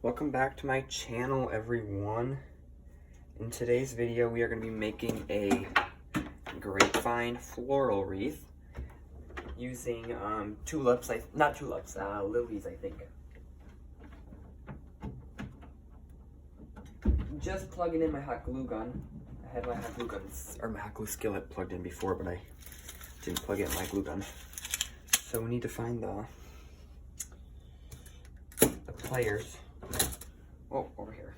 Welcome back to my channel, everyone. In today's video, we are going to be making a grapevine floral wreath using tulips, not tulips, lilies, I think. Just plugging in my hot glue gun. I had my hot glue guns, or my hot glue skillet plugged in before, but I didn't plug it in my glue gun. So we need to find the pliers. Oh, over here.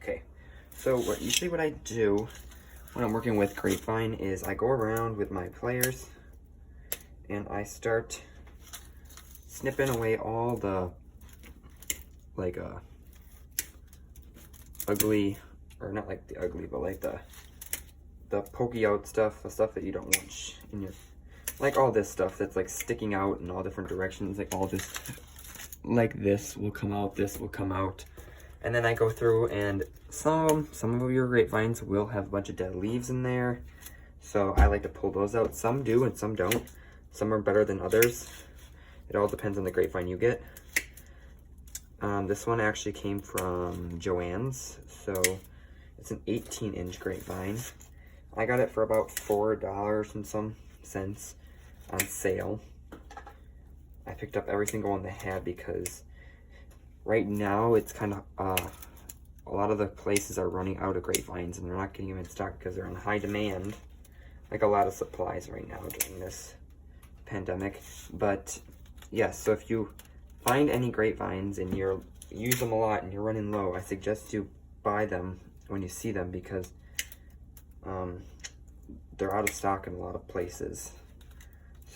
Okay, so usually what I do when I'm working with grapevine is I go around with my pliers and I start snipping away all the ugly, or not like the ugly, but like the pokey out stuff, the stuff that you don't want in your, like all this stuff that's like sticking out in all different directions, like all this, like this will come out, this will come out. And then I go through, and some of your grapevines will have a bunch of dead leaves in there, so I like to pull those out. Some do and some don't. Some are better than others. It all depends on the grapevine you get. This one actually came from Joann's, so it's an 18-inch grapevine. I got it for about $4 and some cents on sale. I picked up every single one they had because right now it's kind of, a lot of the places are running out of grapevines and they're not getting them in stock because they're in high demand, like a lot of supplies right now during this pandemic. But yeah, so if you find any grapevines and you use them a lot and you're running low, I suggest you buy them when you see them because they're out of stock in a lot of places.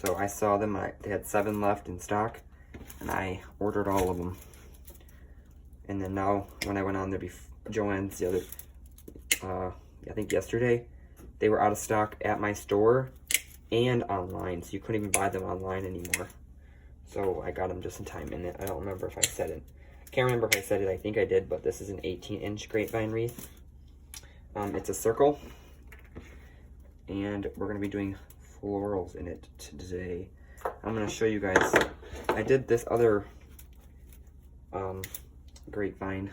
So I saw them, they had 7 left in stock, and I ordered all of them. And then now, when I went on there, Joann's the other, I think yesterday, they were out of stock at my store and online, so you couldn't even buy them online anymore. So I got them just in time, and I don't remember if I said it. Can't remember if I said it, I think I did, but this is an 18-inch grapevine wreath. It's a circle, and we're going to be doing florals in it today. I'm going to show you guys. I did this other grapevine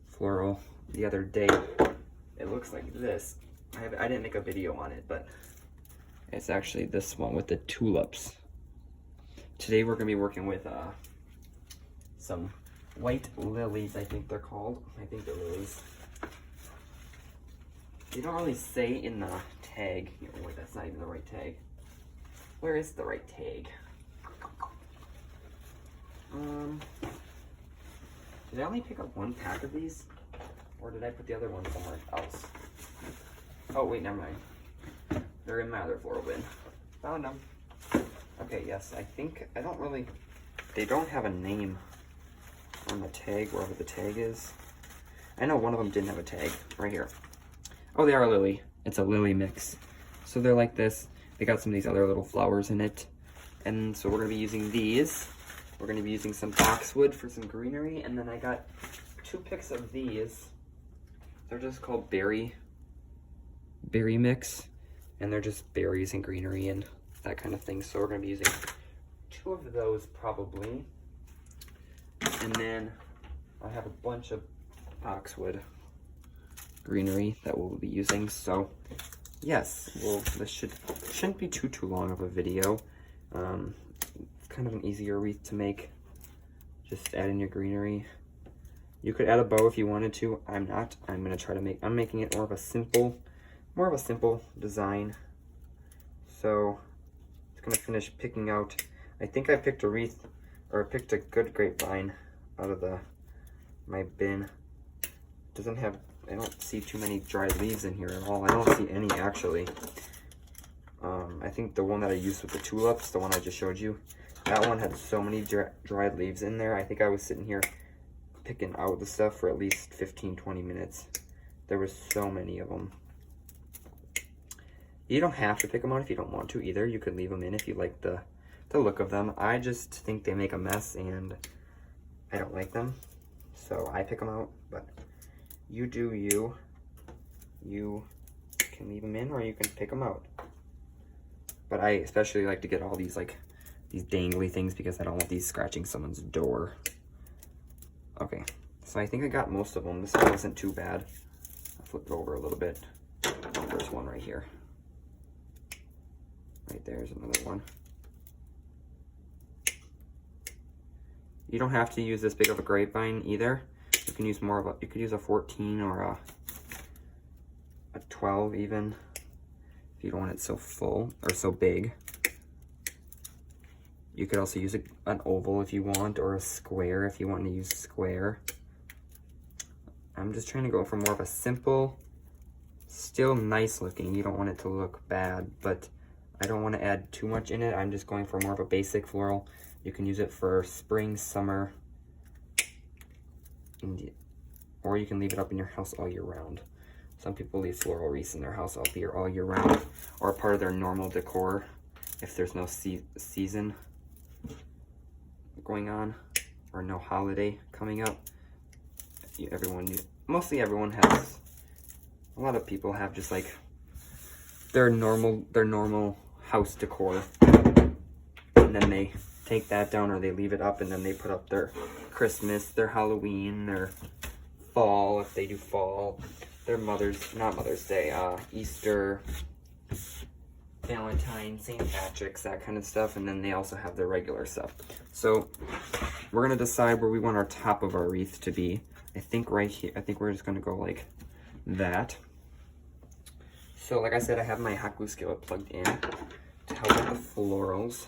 floral the other day. It looks like this. I didn't make a video on it, but it's actually this one with the tulips. Today we're going to be working with some white lilies, I think they're called. I think they're lilies. They don't really say in the tag. Oh, wait, that's not even the right tag. Where is the right tag? Did I only pick up 1 pack of these? Or did I put the other one somewhere else? Oh, wait, never mind. They're in my other floral bin. Found them. Okay, yes, they don't have a name on the tag, wherever the tag is. I know one of them didn't have a tag, right here. Oh, they are a lily. It's a lily mix. So they're like this. They got some of these other little flowers in it. And so we're going to be using these. We're going to be using some boxwood for some greenery. And then I got 2 picks of these. They're just called berry mix. And they're just berries and greenery and that kind of thing. So we're going to be using 2 of those probably. And then I have a bunch of boxwood greenery that we'll be using. So yes, well, this shouldn't be too long of a video. It's kind of an easier wreath to make. Just add in your greenery. You could add a bow if you wanted to. I'm not. I'm making it more of a simple design. So it's gonna finish picking out. I think I picked a wreath, or I picked a good grapevine out of my bin. Doesn't have, I don't see too many dried leaves in here at all. I don't see any actually. I think the one that I used with the tulips, the one I just showed you, that one had so many dried leaves in there. I think I was sitting here picking out the stuff for at least 15-20 minutes. There was so many of them. You don't have to pick them out if you don't want to either. You could leave them in if you like the look of them. I just think they make a mess and I don't like them, so I pick them out. But you do you. You can leave them in or you can pick them out. But I especially like to get all these these dangly things because I don't want these scratching someone's door. Okay, so I think I got most of them. This one wasn't too bad. I'll flip it over a little bit. There's one right here. Right there's another one. You don't have to use this big of a grapevine either. You can use more of a, you could use a 14 or a 12 even, if you don't want it so full or so big. You could also use an oval if you want, or a square if you want to use square. I'm just trying to go for more of a simple, still nice looking. You don't want it to look bad, but I don't want to add too much in it. I'm just going for more of a basic floral. You can use it for spring, summer, or you can leave it up in your house all year round. Some people leave floral wreaths in their house all year round, or part of their normal decor if there's no season going on or no holiday coming up. Mostly everyone has, a lot of people have just like their normal house decor, and then they take that down or they leave it up, and then they put up their Christmas, their Halloween, their fall if they do fall, their not Mother's Day, Easter, Valentine's, St. Patrick's, that kind of stuff, and then they also have their regular stuff. So we're gonna decide where we want our top of our wreath to be. I think right here, I think we're just gonna go like that. So like I said, I have my hot glue skillet plugged in to help with the florals.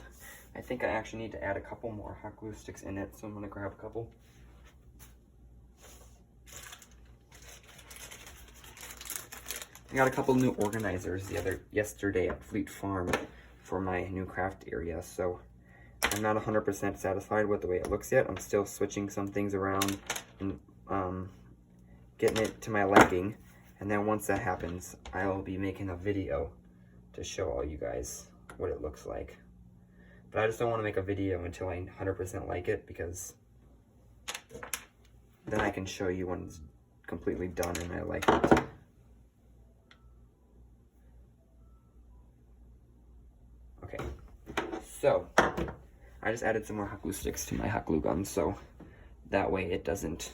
I think I actually need to add a couple more hot glue sticks in it, so I'm gonna grab a couple. I got a couple new organizers yesterday at Fleet Farm for my new craft area, so I'm not 100% satisfied with the way it looks yet. I'm still switching some things around and getting it to my liking, and then once that happens, I'll be making a video to show all you guys what it looks like. But I just don't want to make a video until I 100% like it, because then I can show you when it's completely done and I like it. Okay, so I just added some more hot glue sticks to my hot glue gun, so that way it doesn't,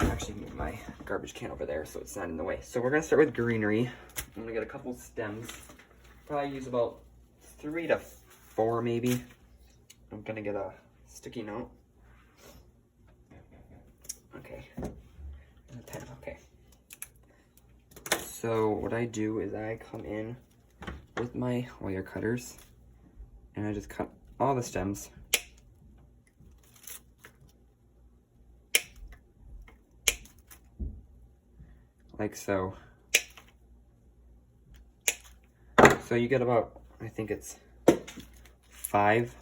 actually move my garbage can over there so it's not in the way. So we're gonna start with greenery. I'm gonna get a couple stems, probably use about 3 to 4 maybe. I'm gonna get a sticky note. Okay, and a pen, okay. So what I do is I come in with my wire cutters and I just cut all the stems. Like so. So you get about, I think it's 5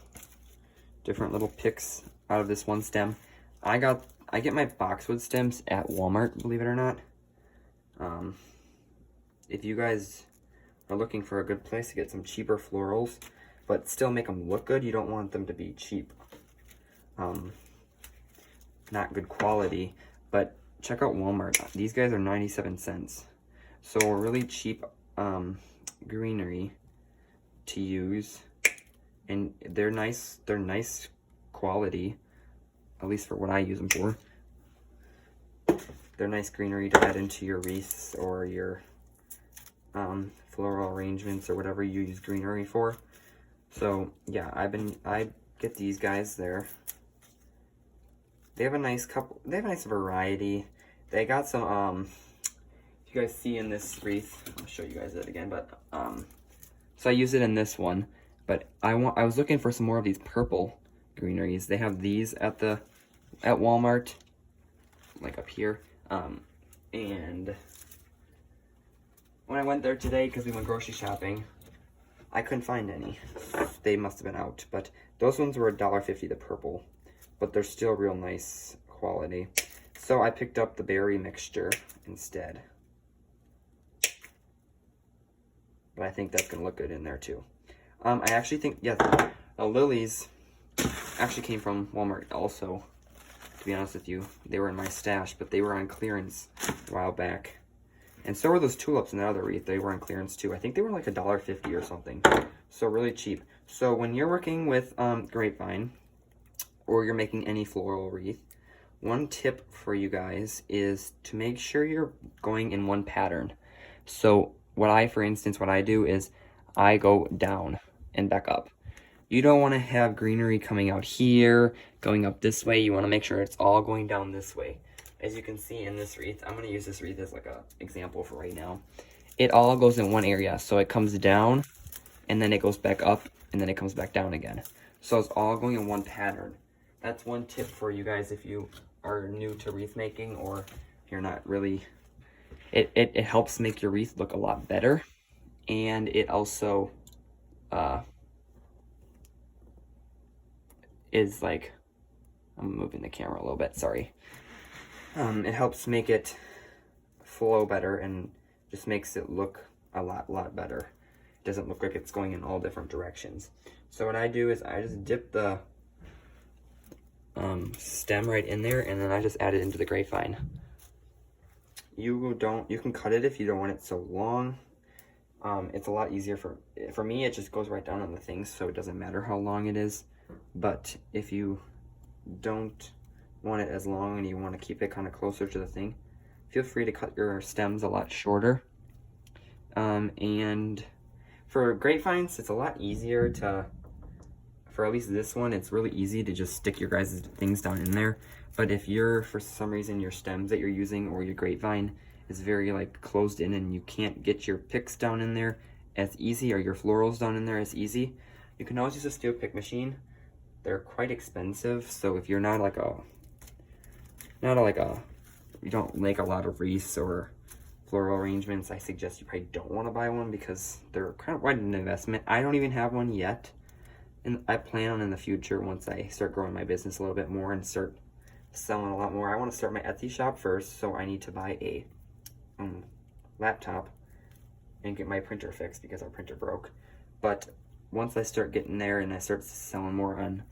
different little picks out of this one stem. I get my boxwood stems at Walmart, believe it or not. If you guys are looking for a good place to get some cheaper florals, but still make them look good, you don't want them to be cheap. Not good quality, but check out Walmart. These guys are 97 cents. So a really cheap greenery to use, and they're nice quality, at least for what I use them for. They're nice greenery to add into your wreaths or your floral arrangements or whatever you use greenery for. So yeah, I get these guys there. They have a nice variety. They got some if you guys see in this wreath, I'll show you guys it again, but so I use it in this one, but I was looking for some more of these purple greeneries. They have these at Walmart, like up here, and when I went there today, because we went grocery shopping, I couldn't find any. They must have been out, but those ones were $1.50 the purple, but they're still real nice quality. So I picked up the berry mixture instead. But I think that's gonna look good in there too. I actually think, yeah, the lilies actually came from Walmart also, to be honest with you. They were in my stash, but they were on clearance a while back. And so were those tulips in the other wreath. They were on clearance too. I think they were like $1.50 or something. So really cheap. So when you're working with Grapevine, or you're making any floral wreath, one tip for you guys is to make sure you're going in one pattern. So for instance, what I do is I go down and back up. You don't want to have greenery coming out here, going up this way. You want to make sure it's all going down this way. As you can see in this wreath, I'm going to use this wreath as like a example for right now. It all goes in one area. So it comes down, and then it goes back up, and then it comes back down again. So it's all going in one pattern. That's one tip for you guys if you are new to wreath making, or you're not really... It helps make your wreath look a lot better. And it also... is like, I'm moving the camera a little bit, sorry. It helps make it flow better and just makes it look a lot better. It doesn't look like it's going in all different directions. So what I do is I just dip the stem right in there, and then I just add it into the grapevine. You can cut it if you don't want it so long. It's a lot easier for me. It just goes right down on the things, so it doesn't matter how long it is. But if you don't want it as long and you want to keep it kind of closer to the thing, feel free to cut your stems a lot shorter. And for grapevines, it's a lot easier for at least this one, it's really easy to just stick your guys' things down in there. But if for some reason your stems that you're using or your grapevine is very like closed in and you can't get your picks down in there as easy, or your florals down in there as easy, you can always use a steel pick machine. They're quite expensive, so if you're not like you don't make a lot of wreaths or floral arrangements, I suggest you probably don't want to buy one because they're kind of quite an investment. I don't even have one yet, and I plan on in the future, once I start growing my business a little bit more and start selling a lot more. I want to start my Etsy shop first, so I need to buy a laptop and get my printer fixed because our printer broke. But once I start getting there and I start selling more on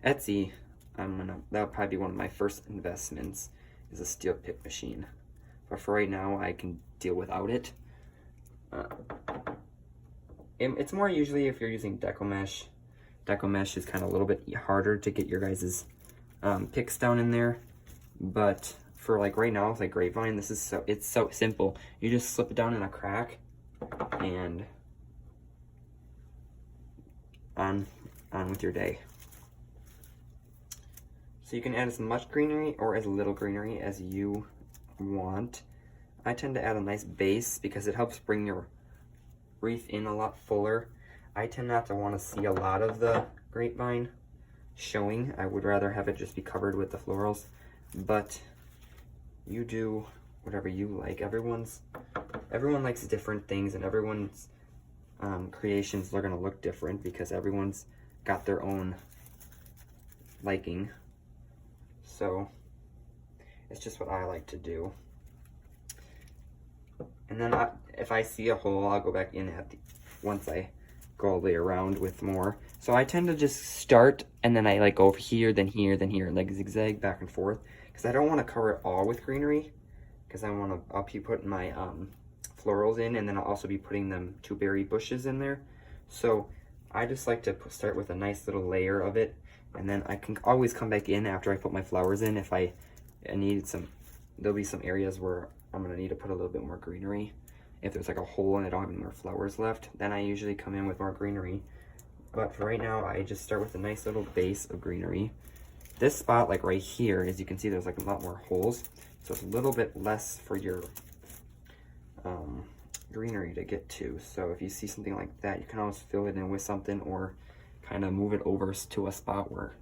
Etsy, that'll probably be one of my first investments, is a steel pick machine. But for right now, I can deal without it. It's more usually if you're using Deco Mesh. Deco Mesh is kind of a little bit harder to get your guys' picks down in there. But for like right now, with like Grapevine, it's so simple. You just slip it down in a crack and on with your day. So you can add as much greenery or as little greenery as you want. I tend to add a nice base because it helps bring your wreath in a lot fuller. I tend not to want to see a lot of the grapevine showing. I would rather have it just be covered with the florals, but you do whatever you like. Everyone likes different things, and everyone's creations are going to look different because everyone's got their own liking. So it's just what I like to do. And then if I see a hole, I'll go back in once I go all the way around with more. So I tend to just start, and then I like go over here, then here, then here, and like zigzag back and forth, because I don't want to cover it all with greenery, because I'll be putting my florals in, and then I'll also be putting them 2 berry bushes in there. So I just like to start with a nice little layer of it, and then I can always come back in after I put my flowers in if I needed some. There'll be some areas where I'm gonna need to put a little bit more greenery. If there's like a hole and I don't have any more flowers left, then I usually come in with more greenery. But for right now, I just start with a nice little base of greenery. This spot, like right here, as you can see, there's like a lot more holes, so it's a little bit less for your greenery to get to. So if you see something like that, you can always fill it in with something, or kind of move it over to a spot where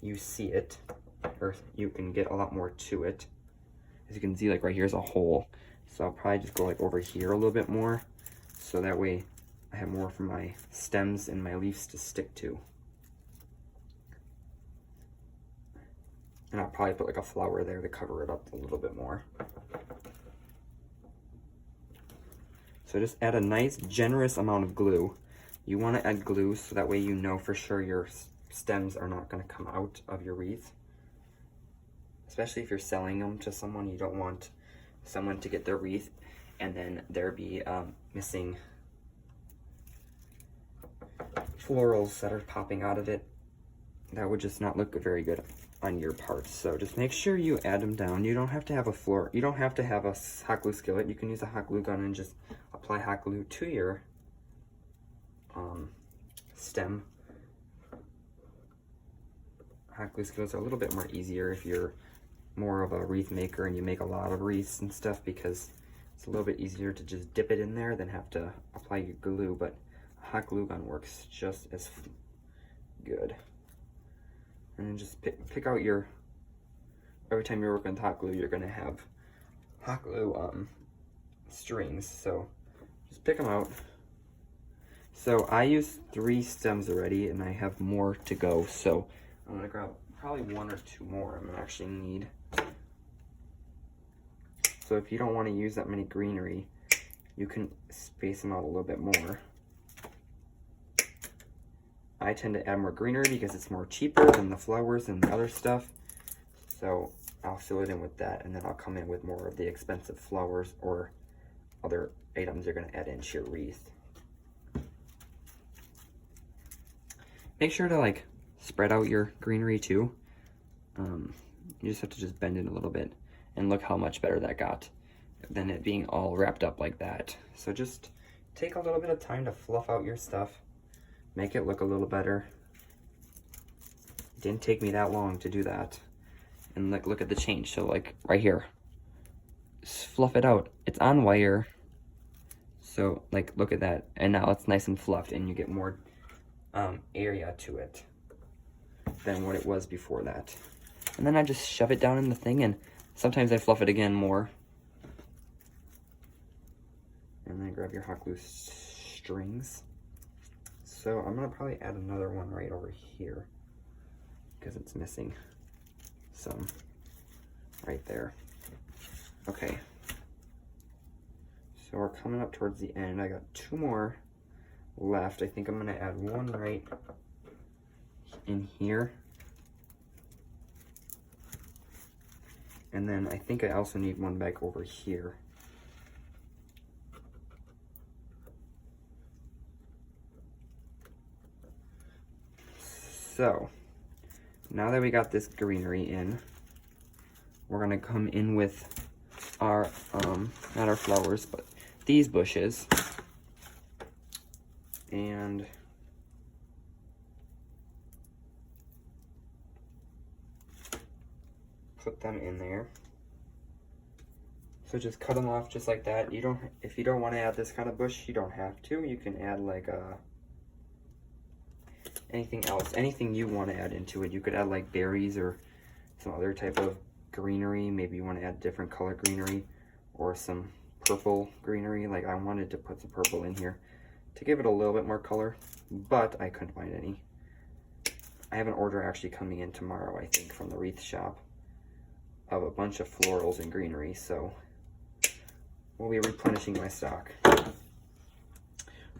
you see it, or you can get a lot more to it. As you can see, like right here's a hole, so I'll probably just go like over here a little bit more, so that way I have more for my stems and my leaves to stick to. And I'll probably put like a flower there to cover it up a little bit more. So just add a nice generous amount of glue. You want to add glue so that way you know for sure your stems are not going to come out of your wreath. Especially if you're selling them to someone, you don't want someone to get their wreath and then there be missing florals that are popping out of it. That would just not look very good on your parts. So just make sure you add them down. You don't have to have you don't have to have a hot glue skillet. You can use a hot glue gun and just apply hot glue to your stem. Hot glue skillets are a little bit more easier if you're more of a wreath maker and you make a lot of wreaths and stuff, because it's a little bit easier to just dip it in there than have to apply your glue, but a hot glue gun works just as good. And then just pick out your, every time you're working with hot glue, you're gonna have hot glue strings, so just pick them out. So I used 3 stems already and I have more to go, so I'm gonna grab probably 1 or 2 more I'm gonna actually need. So if you don't want to use that many greenery, you can space them out a little bit more. I tend to add more greenery because it's more cheaper than the flowers and the other stuff. So I'll fill it in with that, and then I'll come in with more of the expensive flowers or other items you're gonna add into your wreath. Make sure to like spread out your greenery too. You just have to just bend it a little bit, and look how much better that got than it being all wrapped up like that. So just take a little bit of time to fluff out your stuff, make it look a little better. It didn't take me that long to do that. And like, look at the change. So like right here, just fluff it out. It's on wire. So like, look at that. And now it's nice and fluffed, and you get more area to it than what it was before that. And then I just shove it down in the thing, and sometimes I fluff it again more. And then grab your hot glue strings. So I'm gonna probably add another one right over here because it's missing some right there. Okay. So we're coming up towards the end. I got 2 more left. I think I'm gonna add 1 right in here. And then I think I also need 1 back over here. So now that we got this greenery in, we're gonna come in with our, not our flowers, but these bushes. And put them in there. So just cut them off just like that. You don't, if you don't want to add this kind of bush, you don't have to. You can add like anything else, anything you want to add into it. You could add like berries or some other type of greenery. Maybe you want to add different color greenery or some purple greenery. Like I wanted to put some purple in here to give it a little bit more color, but I couldn't find any. I have an order actually coming in tomorrow, I think, from the wreath shop of a bunch of florals and greenery, so we'll be replenishing my stock.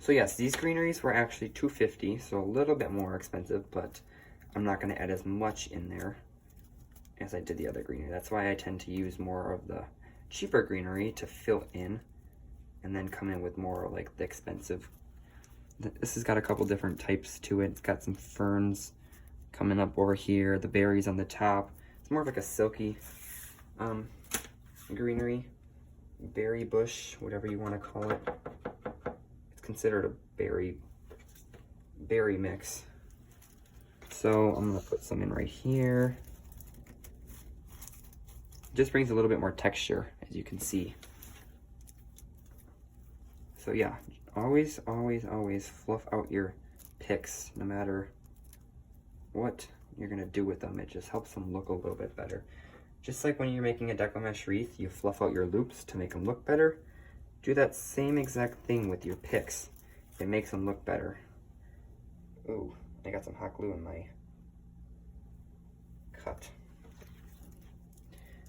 So yes, these greeneries were actually $2.50, so a little bit more expensive, but I'm not going to add as much in there as I did the other greenery. That's why I tend to use more of the cheaper greenery to fill in, and then come in with more like the expensive. This has got a couple different types to it. It's got some ferns coming up over here, the berries on the top. It's more of like a silky greenery, berry bush, whatever you want to call it. It's considered a berry mix. So I'm gonna put some in right here. It just brings a little bit more texture, as you can see. So yeah, always, always, always fluff out your picks, no matter what you're gonna do with them. It just helps them look a little bit better. Just like when you're making a decomesh wreath, you fluff out your loops to make them look better. Do that same exact thing with your picks. It makes them look better. Ooh, I got some hot glue in my cut.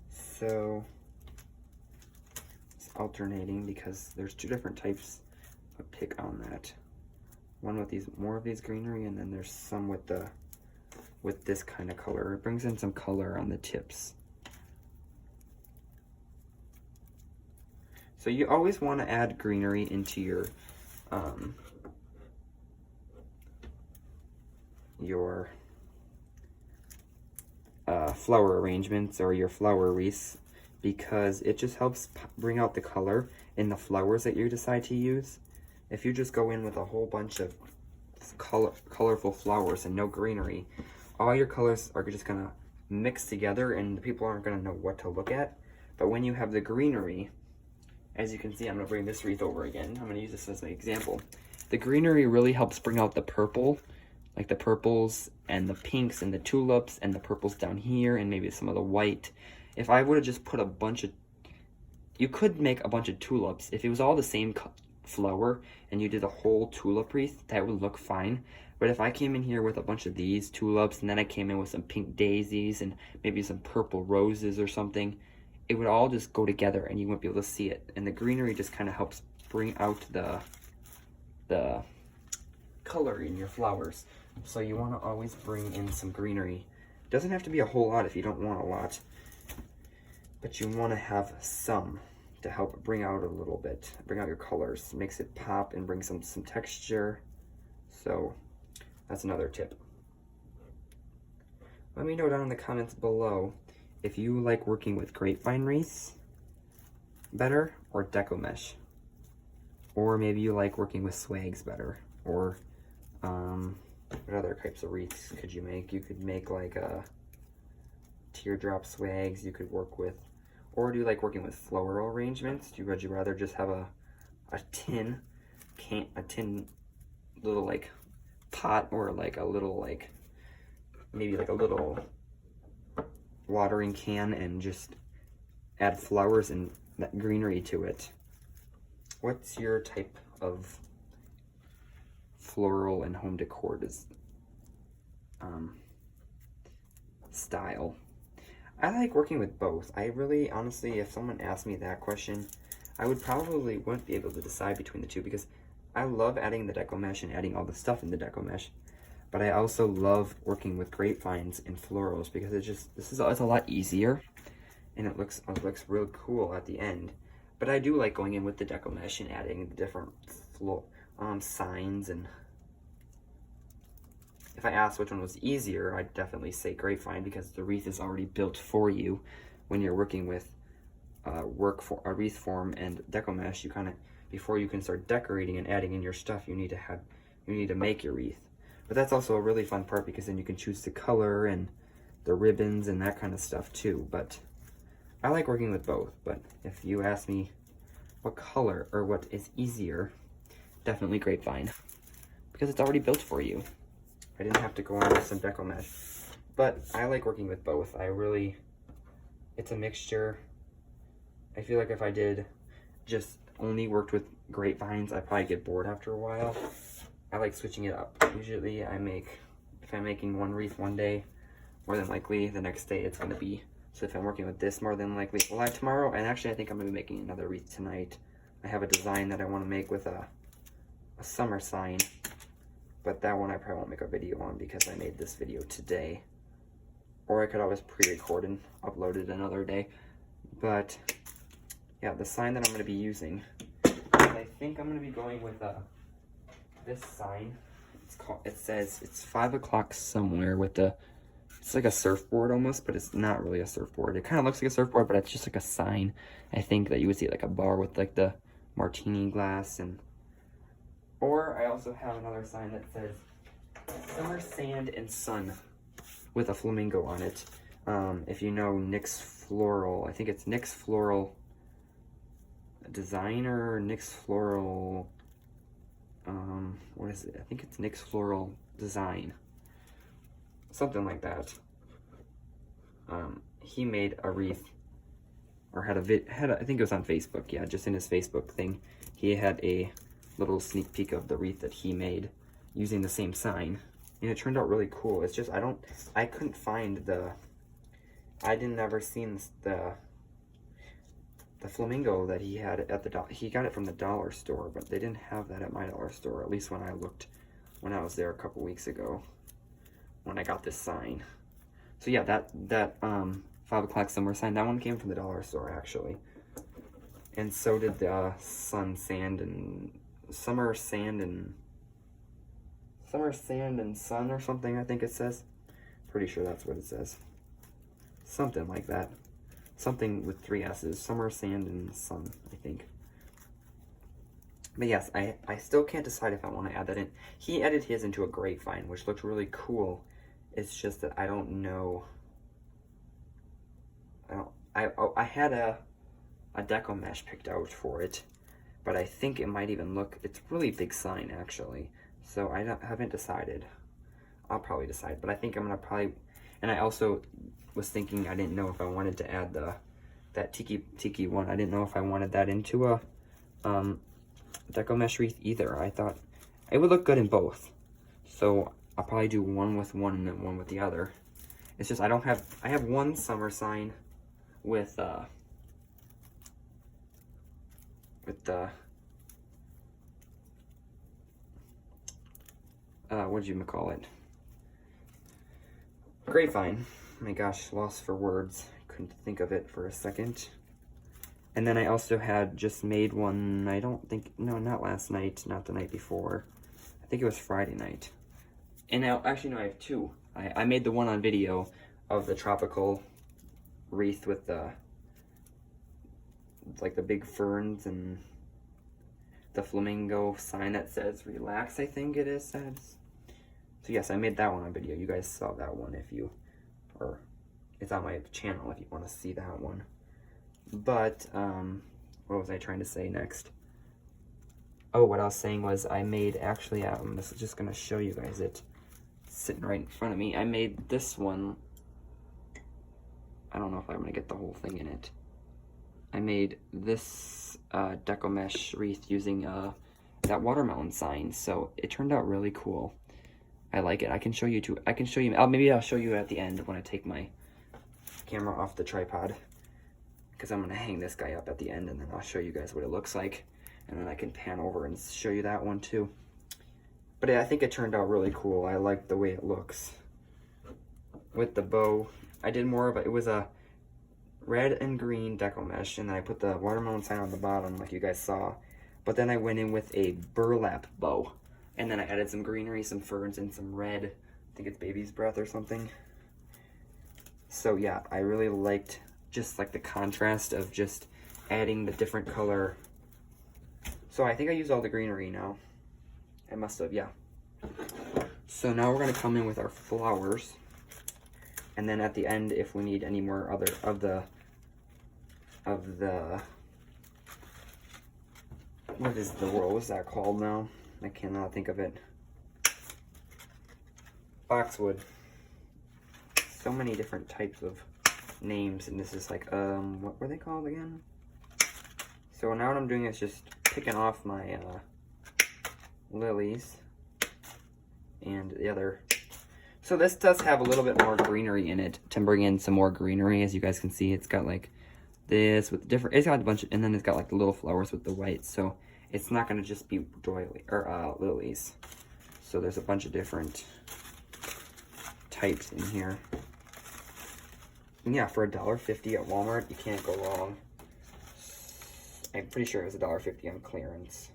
So it's alternating because there's 2 different types of pick on that. One with these, more of these greenery, and then there's some with this kind of color. It brings in some color on the tips. So you always want to add greenery into your flower arrangements or your flower wreaths, because it just helps bring out the color in the flowers that you decide to use. If you just go in with a whole bunch of colorful flowers and no greenery, all your colors are just gonna mix together and people aren't gonna know what to look at. But when you have the greenery, as you can see, I'm gonna bring this wreath over again. I'm gonna use this as an example. The greenery really helps bring out the purple, like the purples and the pinks and the tulips and the purples down here and maybe some of the white. If I would have just put a bunch of, you could make a bunch of tulips. If it was all the same flower and you did a whole tulip wreath, that would look fine. But if I came in here with a bunch of these tulips and then I came in with some pink daisies and maybe some purple roses or something, it would all just go together and you wouldn't be able to see it. And the greenery just kind of helps bring out the color in your flowers. So you want to always bring in some greenery. Doesn't have to be a whole lot if you don't want a lot, but you want to have some to help bring out a little bit, bring out your colors, makes it pop and bring some texture. So that's another tip. Let me know down in the comments below if you like working with grapevine wreaths better or deco mesh, or maybe you like working with swags better, or what other types of wreaths could you make? You could make like a teardrop swags you could work with, or do you like working with floral arrangements? Would you rather just have a tin little like pot, or like a little like maybe like a little watering can and just add flowers and that greenery to it? What's your type of floral and home decor style? I like working with both. I really, honestly, if someone asked me that question, I wouldn't be able to decide between the two, because I love adding the deco mesh and adding all the stuff in the deco mesh, but I also love working with grapevines and florals because it's a lot easier and it looks real cool at the end. But I do like going in with the deco mesh and adding the different signs. And if I asked which one was easier, I'd definitely say grapevine, because the wreath is already built for you. When you're working with a wreath form and deco mesh, you kind of, before you can start decorating and adding in your stuff, you need to make your wreath. But that's also a really fun part, because then you can choose the color and the ribbons and that kind of stuff too. But I like working with both. But if you ask me what color or what is easier, definitely grapevine, because it's already built for you. I didn't have to go on with some deco mesh. But I like working with both. It's a mixture. I feel like if I did just only worked with grapevines, I'd probably get bored after a while. I like switching it up. Usually if I'm making one wreath one day, more than likely the next day it's gonna be, so if I'm working with this, more than likely, well, tomorrow, and actually I think I'm gonna be making another wreath tonight. I have a design that I wanna make with a summer sign, but that one I probably won't make a video on because I made this video today. Or I could always pre-record and upload it another day. But yeah, the sign that I'm gonna be using, I think I'm gonna be going with this sign. It says it's 5 o'clock somewhere with it's like a surfboard almost, but it's not really a surfboard. It kind of looks like a surfboard, but it's just like a sign. I think that you would see like a bar with like the martini glass, or I also have another sign that says summer sand and sun with a flamingo on it. If you know Nick's Floral, I think it's Nick's Floral Designer, Nick's Floral, what is it? I think it's Nick's Floral Design, something like that. He made a wreath, or I think it was on Facebook, yeah, just in his Facebook thing, he had a little sneak peek of the wreath that he made using the same sign, and it turned out really cool. It's just, I couldn't find I didn't ever seen the flamingo that he had at he got it from the dollar store, but they didn't have that at my dollar store, at least when I looked, when I was there a couple weeks ago, when I got this sign. So yeah, that 5 o'clock summer sign, that one came from the dollar store actually. And so did the summer sand and sun or something, I think it says. Pretty sure that's what it says. Something like that. Something with 3 S's. Summer, sand, and sun, I think. But yes, I still can't decide if I want to add that in. He added his into a grapevine, which looked really cool. It's just that I don't know. I had a deco mesh picked out for it, but I think it might even look, it's a really big sign actually. So I haven't decided. I'll probably decide, but I think I'm gonna probably, and I also was thinking, I didn't know if I wanted to add that tiki one. I didn't know if I wanted that into a deco mesh wreath either. I thought it would look good in both. So I'll probably do one with one and then one with the other. It's just I have one summer sign with the what did you call it? Grapevine. Oh my gosh, lost for words. Couldn't think of it for a second. And then I also had just made one, I don't think, no, not last night, not the night before. I think it was Friday night. And now, actually no, I have 2. I made the one on video of the tropical wreath with the, like the big ferns and the flamingo sign that says relax, I think it says. So yes, I made that one on video. You guys saw that one if you, or it's on my channel if you want to see that one. But, what was I trying to say next? Oh, what I was saying was I made, actually, this is just going to show you guys it. It's sitting right in front of me. I made this one. I don't know if I'm going to get the whole thing in it. I made this deco mesh wreath using that watermelon sign. So it turned out really cool. I like it. I can show you too. I can show you. Maybe I'll show you at the end when I take my camera off the tripod. Because I'm going to hang this guy up at the end and then I'll show you guys what it looks like. And then I can pan over and show you that one too. But yeah, I think it turned out really cool. I like the way it looks. With the bow, I did more of it. It was a red and green deco mesh. And then I put the watermelon sign on the bottom like you guys saw. But then I went in with a burlap bow. And then I added some greenery, some ferns, and some red. I think it's baby's breath or something. So yeah, I really liked just like the contrast of just adding the different color. So I think I used all the greenery now. I must have, yeah. So now we're gonna come in with our flowers. And then at the end, if we need any more other of the what is the what was that called now? I cannot think of it. Boxwood. So many different types of names, and this is like, what were they called again? So now what I'm doing is just picking off my lilies and the other. So this does have a little bit more greenery in it to bring in some more greenery. As you guys can see, it's got like this with different, it's got a bunch of, and then it's got like the little flowers with the white. So it's not going to just be lilies. So there's a bunch of different types in here. And yeah, for $1.50 at Walmart, you can't go wrong. I'm pretty sure it was $1.50 on clearance.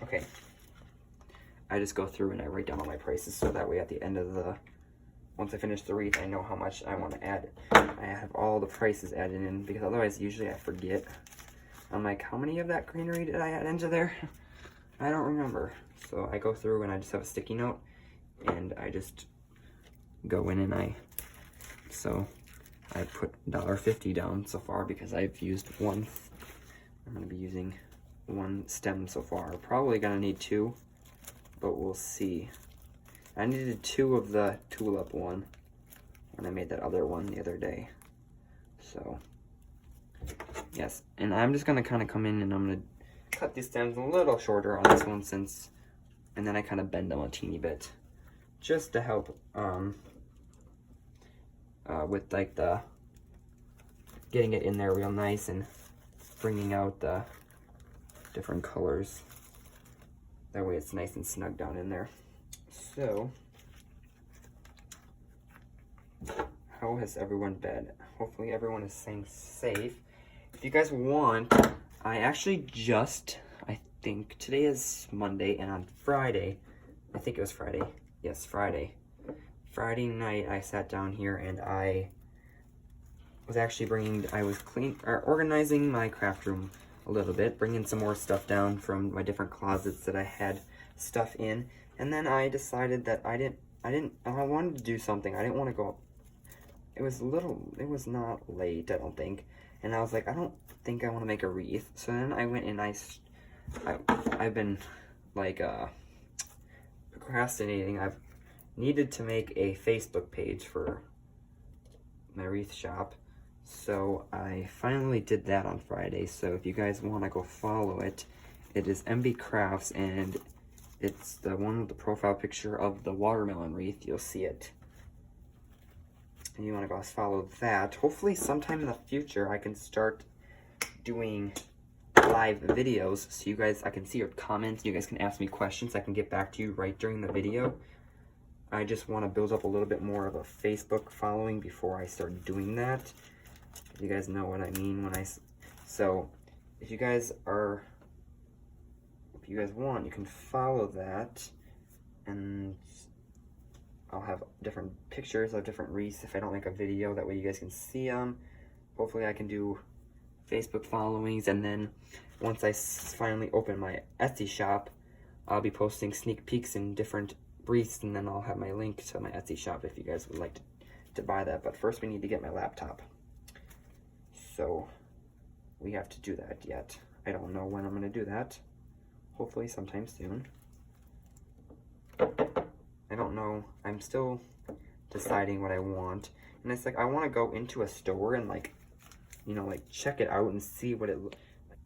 Okay. I just go through and I write down all my prices so that way at the end of the, once I finish the wreath, I know how much I want to add. I have all the prices added in because otherwise usually I forget. I'm like, how many of that greenery did I add into there? I don't remember. So I go through and I just have a sticky note and I just go in and I put $1.50 down so far because I've used one. I'm going to be using one stem so far. Probably going to need 2, but we'll see. I needed 2 of the tulip one when I made that other one the other day. So, yes. And I'm just going to kind of come in and I'm going to cut these stems a little shorter on this one since, and then I kind of bend them a teeny bit just to help with like the getting it in there real nice and bringing out the different colors. That way it's nice and snug down in there. So, how has everyone been? Hopefully everyone is staying safe. If you guys want, I actually just, I think today is Monday and on Friday, I think it was Friday. yes, Friday. Friday night, I sat down here and I was actually organizing my craft room a little bit, bringing some more stuff down from my different closets that I had stuff in, and then I decided that I wanted to do something. I didn't want to go. It was not late, I don't think, and I was like, I don't think I want to make a wreath. So then I went and I've been like procrastinating. I've needed to make a Facebook page for my wreath shop. So I finally did that on Friday. So if you guys want to go follow it, it is MB Crafts, and it's the one with the profile picture of the watermelon wreath. You'll see it. And you want to go follow that. Hopefully sometime in the future I can start doing live videos so you guys, I can see your comments, you guys can ask me questions, I can get back to you right during the video. I just want to build up a little bit more of a Facebook following before I start doing that. You guys know what I mean when so if you guys want, you can follow that, and I'll have different pictures of different wreaths if I don't make a video, that way you guys can see them. Hopefully I can do Facebook followings, and then once I finally open my Etsy shop, I'll be posting sneak peeks in different wreaths, and then I'll have my link to my Etsy shop if you guys would like to buy that. But first we need to get my laptop. So we have to do that yet. I don't know when I'm going to do that. Hopefully sometime soon. I don't know. I'm still deciding what I want. And it's like, I want to go into a store and like, you know, like check it out and see what it looks like.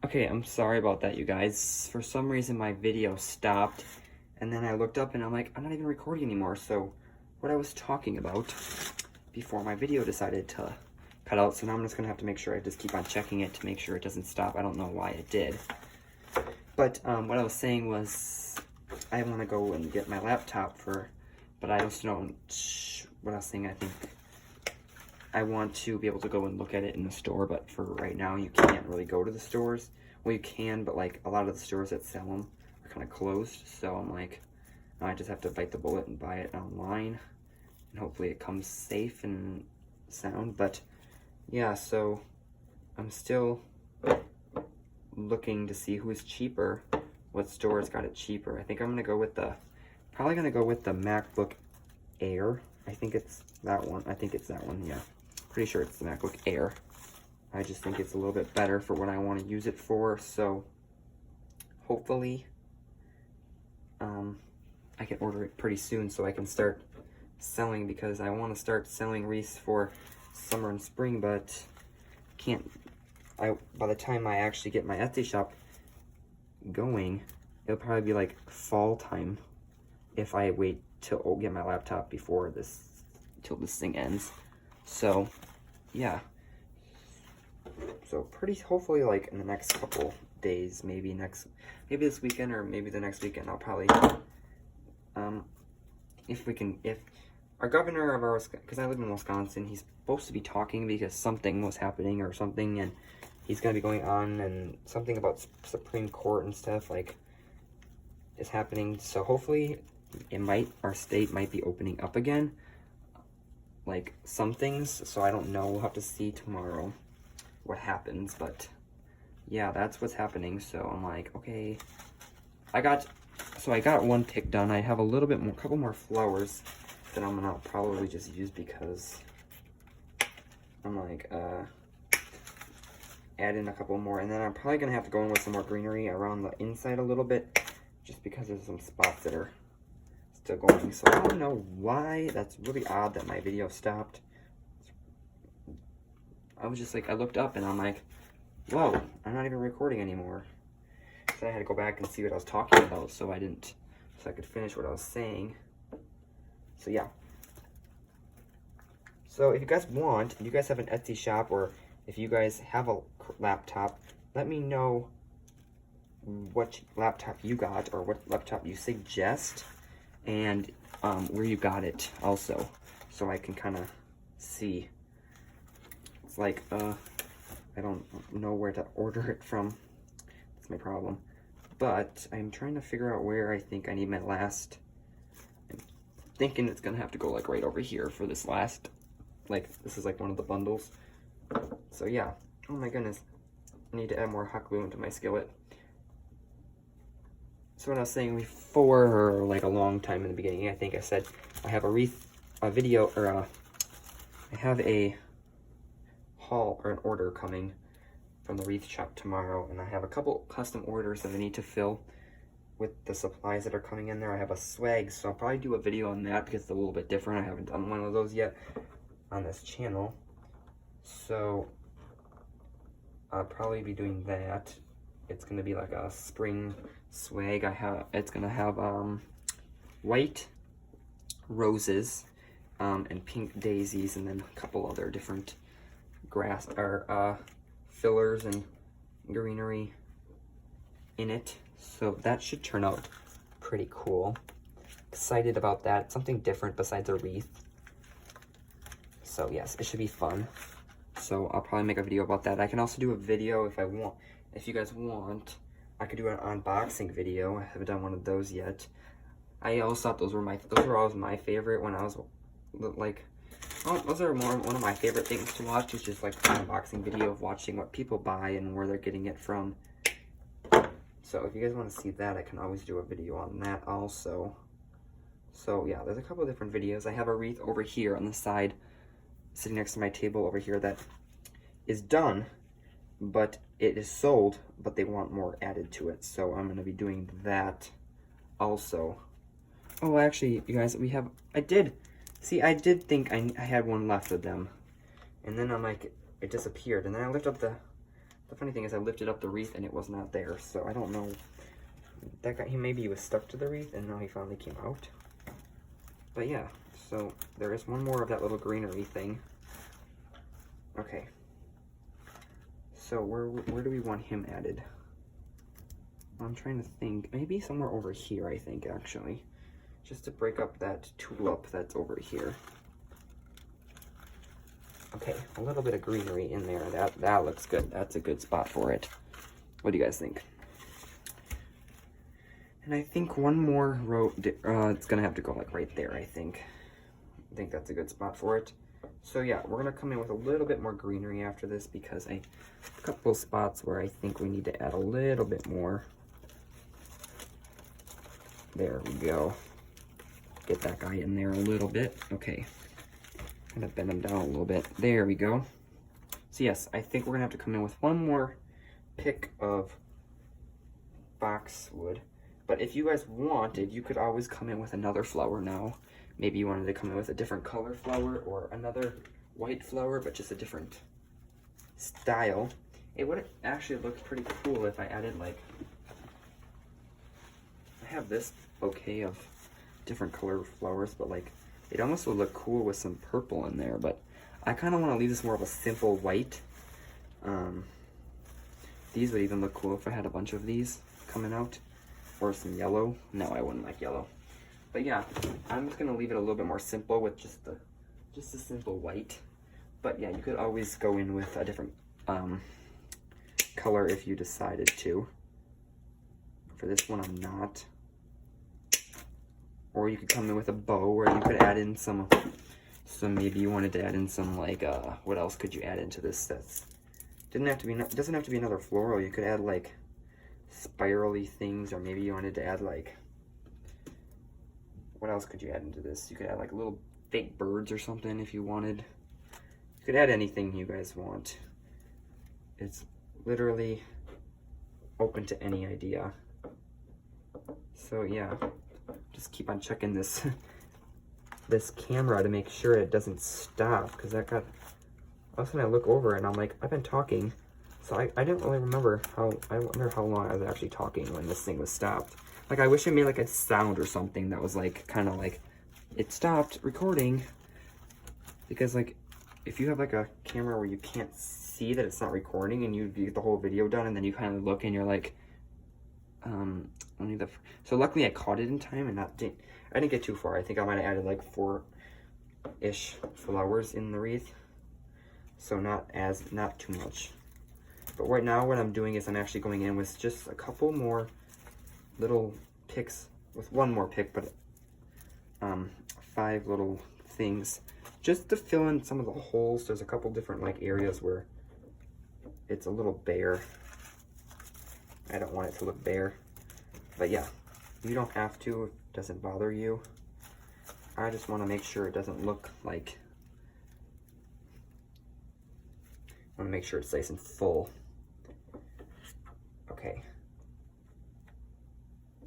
Okay, I'm sorry about that, you guys. For some reason my video stopped, and then I looked up and I'm like, I'm not even recording anymore. So what I was talking about before my video decided to cut out, so now I'm just gonna have to make sure I just keep on checking it to make sure it doesn't stop. I don't know why it did. But what I was saying was, I want to go and get my laptop but I just don't, what I was saying, I think I want to be able to go and look at it in the store, but for right now, you can't really go to the stores. Well, you can, but like a lot of the stores that sell them are kind of closed, so I'm like, I just have to bite the bullet and buy it online, and hopefully it comes safe and sound. But yeah, so I'm still looking to see who's cheaper, what stores got it cheaper. I think I'm gonna go with probably gonna go with the MacBook Air. I think it's that one. Yeah. Pretty sure it's the MacBook Air. I just think it's a little bit better for what I want to use it for. So hopefully I can order it pretty soon so I can start selling, because I want to start selling wreaths for summer and spring, but by the time I actually get my Etsy shop going, it'll probably be like fall time if I wait till get my laptop before till this thing ends. So yeah, so hopefully like in the next couple days, maybe this weekend or maybe the next weekend, I'll probably if our governor of ours, because I live in Wisconsin, he's supposed to be talking because something was happening or something, and he's going to be going on, and something about Supreme Court and stuff like is happening. So hopefully our state might be opening up again, like some things. So I don't know, we'll have to see tomorrow what happens. But yeah, that's what's happening. So I'm like, okay, I got one pick done. I have a couple more flowers that I'm gonna probably just use because I'm like add in a couple more, and then I'm probably gonna have to go in with some more greenery around the inside a little bit, just because there's some spots that are still going. So I don't know why. That's really odd that my video stopped. I was just like, I looked up and I'm like, whoa, I'm not even recording anymore. So I had to go back and see what I was talking about, so I could finish what I was saying. So yeah. So if you guys want, if you guys have an Etsy shop, or if you guys have a laptop, let me know what laptop you got, or what laptop you suggest, and where you got it also, so I can kind of see. It's like, I don't know where to order it from. That's my problem. But I'm trying to figure out where I think I need my last. thinking it's gonna have to go like right over here for this last, like this is like one of the bundles. So yeah, oh my goodness, I need to add more hot glue into my skillet. So what I was saying before, like a long time in the beginning, I think I said I have I have a haul or an order coming from the wreath shop tomorrow, and I have a couple custom orders that I need to fill with the supplies that are coming in there. I have a swag, so I'll probably do a video on that because it's a little bit different. I haven't done one of those yet on this channel, so I'll probably be doing that. It's gonna be like a spring swag. It's gonna have white roses and pink daisies, and then a couple other different grass or fillers and greenery in it. So that should turn out pretty cool. Excited about that. Something different besides a wreath. So yes, it should be fun. So I'll probably make a video about that. I can also do a video if I want. If you guys want, I could do an unboxing video. I haven't done one of those yet. I always thought those were always my favorite when I was like, oh, those are one of my favorite things to watch, is just like an unboxing video of watching what people buy and where they're getting it from. So if you guys want to see that, I can always do a video on that also. So yeah, there's a couple of different videos. I have a wreath over here on the side, sitting next to my table over here, that is done, but it is sold, but they want more added to it. So I'm going to be doing that also. Oh, actually, you guys, I did think I had one left of them. And then I'm like, it disappeared. And then I lifted up the funny thing is I lifted up the wreath and it was not there. So I don't know. That guy, maybe he was stuck to the wreath and now he finally came out. But yeah, so there is one more of that little greenery thing. Okay. So where do we want him added? I'm trying to think. Maybe somewhere over here, I think, actually. Just to break up that tulip that's over here. Okay, a little bit of greenery in there. That looks good. That's a good spot for it. What do you guys think? And I think one more row, it's gonna have to go like right there, I think. I think that's a good spot for it. So yeah, we're gonna come in with a little bit more greenery after this, because a couple spots where I think we need to add a little bit more. There we go. Get that guy in there a little bit. Okay. Kind of bend him down a little bit. There we go. So yes, I think we're gonna have to come in with one more pick of boxwood. But if you guys wanted, you could always come in with another flower now. Maybe you wanted to come in with a different color flower or another white flower, but just a different style. It would actually look pretty cool if I added, like, I have this bouquet of different color flowers, but like, it almost would look cool with some purple in there, but I kind of want to leave this more of a simple white. These would even look cool if I had a bunch of these coming out, or some yellow. No, I wouldn't like yellow. But yeah, I'm just gonna leave it a little bit more simple with just a simple white. But yeah, you could always go in with a different color if you decided to. For this one, I'm not. Or you could come in with a bow, or you could add in some maybe you wanted to add in some, like, what else could you add into this? Doesn't have to be another floral. You could add like spirally things, or maybe you wanted to add like, what else could you add into this? You could add like little fake birds or something if you wanted. You could add anything you guys want. It's literally open to any idea. So yeah, just keep on checking this this camera to make sure it doesn't stop, because that got, all of a sudden I look over and I'm like, I've been talking, so I didn't really remember I wonder how long I was actually talking when this thing was stopped. Like, I wish it made like a sound or something that was like, kind of like, it stopped recording, because like, if you have like a camera where you can't see that it's not recording and you get the whole video done and then you kind of look and you're like, so luckily I caught it in time and I didn't get too far. I think I might have added like 4-ish flowers in the wreath, so not too much. But right now what I'm doing is I'm actually going in with just a couple more little picks, with one more pick, but 5 little things just to fill in some of the holes. There's a couple different like areas where it's a little bare. I don't want it to look bare, but yeah, you don't have to. It doesn't bother you. I just want to make sure it doesn't look like, I want to make sure it's nice and full. Okay,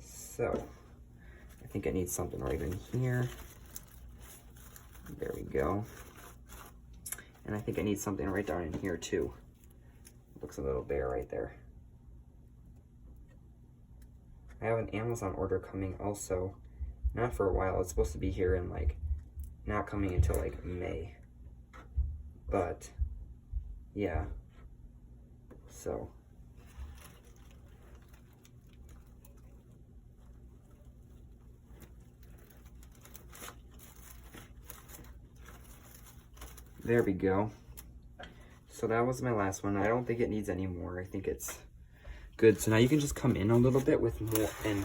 so I think I need something right in here. There we go. And I think I need something right down in here too. Looks a little bare right there. I have an Amazon order coming also, not for a while. It's supposed to be here in like, not coming until like May. But yeah, so. There we go. So that was my last one. I don't think it needs any more. I think it's good. So now you can just come in a little bit with more and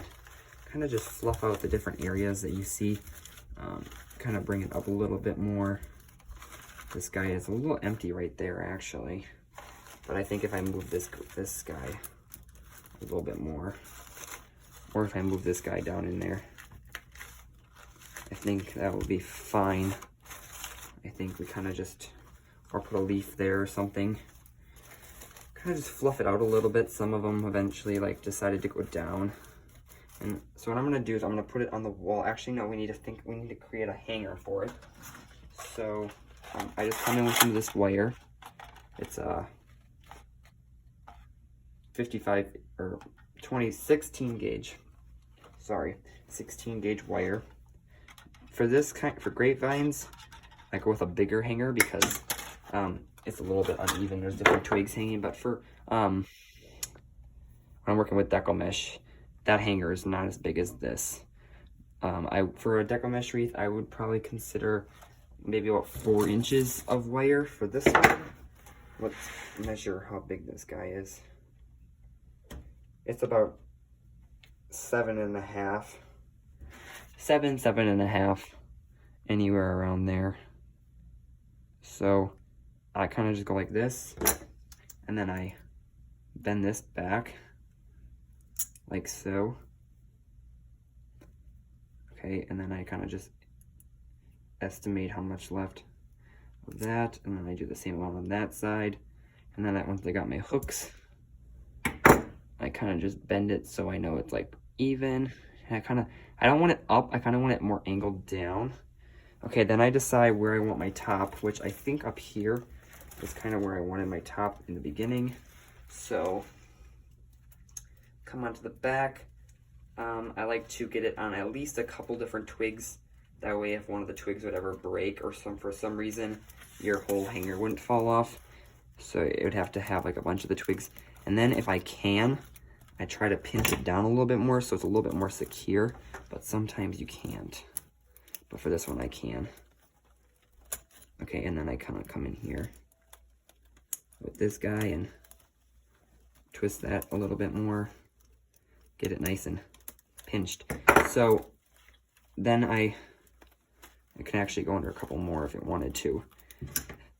kind of just fluff out the different areas that you see. Kind of bring it up a little bit more. This guy is a little empty right there actually. But I think if I move this guy a little bit more, or if I move this guy down in there, I think that will be fine. I think we kind of just, or put a leaf there or something. Kind of just fluff it out a little bit. Some of them eventually like decided to go down. And so what I'm gonna do is I'm gonna put it on the wall. Actually, no, we need to create a hanger for it. So I just come in with some of this wire. It's a 55 or 16 gauge. Sorry, 16 gauge wire. For this kind, for grapevines, I go with a bigger hanger because it's a little bit uneven. There's different twigs hanging, but for when I'm working with deco mesh, that hanger is not as big as this. For a deco mesh wreath, I would probably consider maybe about 4 inches of wire for this one. Let's measure how big this guy is. It's about 7.5, 7.5, anywhere around there. So I kind of just go like this, and then I bend this back like so. Okay, and then I kind of just estimate how much left of that, and then I do the same amount on that side. And then once I got my hooks, I kind of just bend it so I know it's like even. And I don't want it up, I kind of want it more angled down. Okay, then I decide where I want my top, which I think up here is kind of where I wanted my top in the beginning. So, come onto the back. I like to get it on at least a couple different twigs. That way if one of the twigs would ever break or for some reason, your whole hanger wouldn't fall off. So it would have to have like a bunch of the twigs. And then if I can, I try to pinch it down a little bit more so it's a little bit more secure, but sometimes you can't. But for this one, I can. Okay, and then I kind of come in here with this guy and twist that a little bit more. Get it nice and pinched. So then I can actually go under a couple more if it wanted to.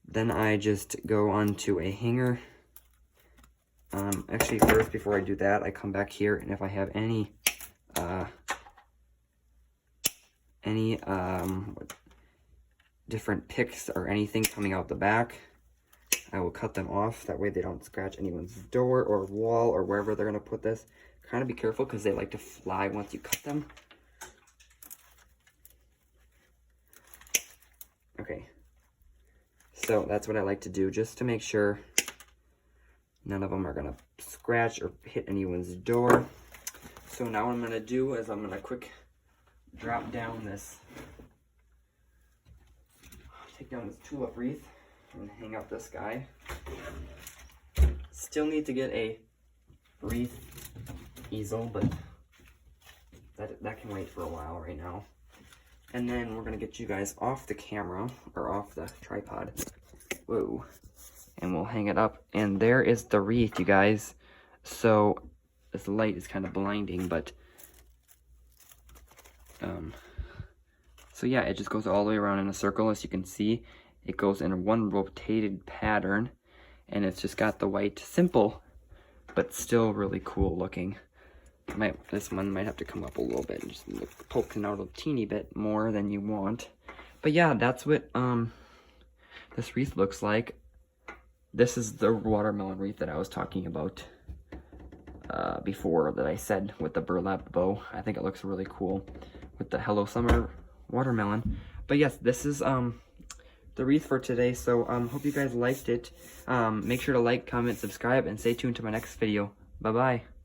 Then I just go onto a hanger. Actually, first, before I do that, I come back here, and if I have any different picks or anything coming out the back, I will cut them off. That way they don't scratch anyone's door or wall or wherever they're going to put this. Kind of be careful because they like to fly once you cut them. Okay, so that's what I like to do just to make sure none of them are going to scratch or hit anyone's door. So now what I'm going to do is I'm going to quick drop down this, take down this tulip wreath and hang up this guy. Still need to get a wreath easel, but that can wait for a while right now. And then we're going to get you guys off the camera, or off the tripod. Whoa. And we'll hang it up. And there is the wreath, you guys. So this light is kind of blinding, but So yeah, it just goes all the way around in a circle. As you can see, it goes in one rotated pattern, and it's just got the white, simple, but still really cool looking. This one might have to come up a little bit and just poking out a teeny bit more than you want. But yeah, that's what this wreath looks like. This is the watermelon wreath that I was talking about before, that I said with the burlap bow. I think it looks really cool with the Hello Summer watermelon. But yes, this is the wreath for today. So hope you guys liked it. Make sure to like, comment, subscribe, and stay tuned to my next video. Bye bye.